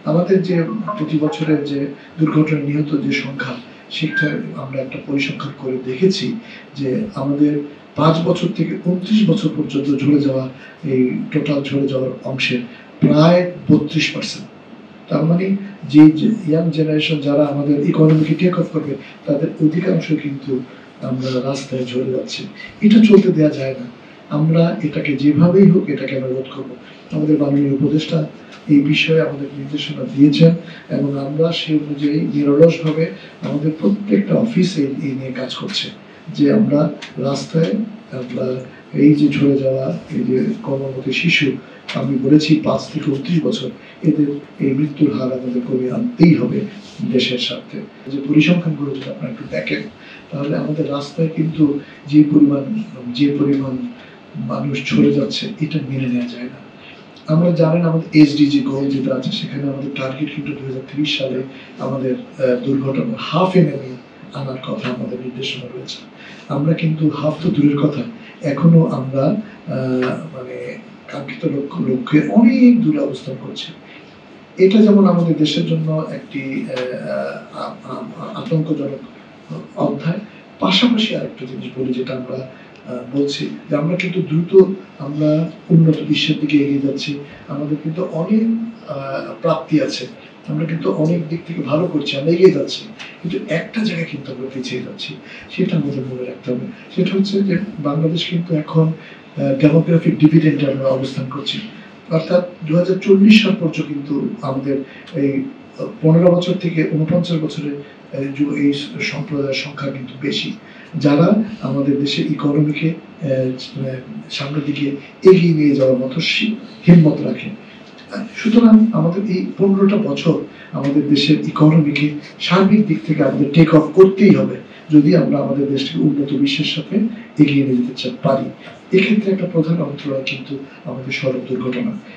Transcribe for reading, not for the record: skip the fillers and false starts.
আমাদের যে প্রতি বছরের যে দুর্ঘটনায় নিহত যে সংখ্যা, সেটা আমরা একটা পরিসংখ্যান করে দেখেছি যে আমাদের ৫ বছর থেকে ২৯ বছর পর্যন্ত ঝরে যাওয়া, এই টোটাল ঝরে যাওয়ার অংশের প্রায় ৩২%। তার মানে যে ইয়াং জেনারেশন যারা আমাদের ইকোনমিকে টেক অফ করবে, তাদের অধিকাংশ কিন্তু আমরা রাস্তায় ঝরে যাচ্ছি। এটা চলতে দেওয়া যায় না। আমরা এটাকে যেভাবেই হোক এটাকে আমরা রোধ করবো। আমাদের মাননীয় উপদেষ্টা এই বিষয়ে আমাদের নির্দেশনা দিয়েছেন এবং আমরা সেই অনুযায়ী নিরলসভাবে আমাদের প্রত্যেকটা অফিসে এই নিয়ে কাজ করছে যে আমরা রাস্তায় আমরা এই যে ঝরে যাওয়া এই যে কর্মরত শিশু, আমি বলেছি ৫ থেকে ২৯ বছর, এদের এই মৃত্যুর হার আমাদের কমিয়ে আনতেই হবে দেশের স্বার্থে। যে পরিসংখ্যানগুলো যদি আপনারা একটু দেখেন, তাহলে আমাদের রাস্তায় কিন্তু যে পরিমাণ মানুষ ঝরে যাচ্ছে, এটা মেনে নেওয়া যায় না। আমরা জানেন আমাদের এসডিজি গোল যেটা আছে, সেখানে আমাদের টার্গেট কিন্তু ২০৩০ সালে আমাদের দুর্ঘটনা হাফে নামিয়ে আনার কথা আমাদের নির্দেশনা রয়েছে। আমরা কিন্তু হাফ তো দূরের কথা, এখনো আমরা মানে কাঙ্ক্ষিত লক্ষ্যে অনেক দূরে অবস্থান করছি। এটা যেমন আমাদের দেশের জন্য একটি আতঙ্কজনক অধ্যায়। পাশাপাশি আরেকটা জিনিস বলি, যেটা আমরা বলছি যে আমরা কিন্তু দ্রুত আমরা উন্নত বিশ্বের দিকে এগিয়ে যাচ্ছি। আমাদের কিন্তু অনেক প্রাপ্তি আছে, আমরা কিন্তু অনেক দিক থেকে ভালো করছি, আমরা এগিয়ে যাচ্ছি, কিন্তু একটা জায়গায় কিন্তু আমরা পিছিয়ে যাচ্ছি। সেটা আমাদের মনে রাখতে হবে। সেটা হচ্ছে যে বাংলাদেশ কিন্তু এখন ডেমোগ্রাফিক ডিভিডেন্ডে আমরা অবস্থান করছি। অর্থাৎ ২০৪০ সাল পর্যন্ত কিন্তু আমাদের এই ১৫ বছর থেকে ৪৯ বছরের এই সম্প্রদায়ের সংখ্যা কিন্তু বেশি, যারা আমাদের দেশের ইকোনমিকে সামনের দিকে এগিয়ে নিয়ে যাওয়ার মতো হিম্মত রাখে। সুতরাং আমাদের এই ১৫টা বছর আমাদের দেশের ইকোনমিকে সার্বিক দিক থেকে আমাদের টেক অফ করতেই হবে, যদি আমরা আমাদের দেশকে উন্নত বিশ্বের সাথে এগিয়ে নিয়ে যেতে পারি। এক্ষেত্রে একটা প্রধান অন্তরায় কিন্তু আমাদের সড়ক দুর্ঘটনা।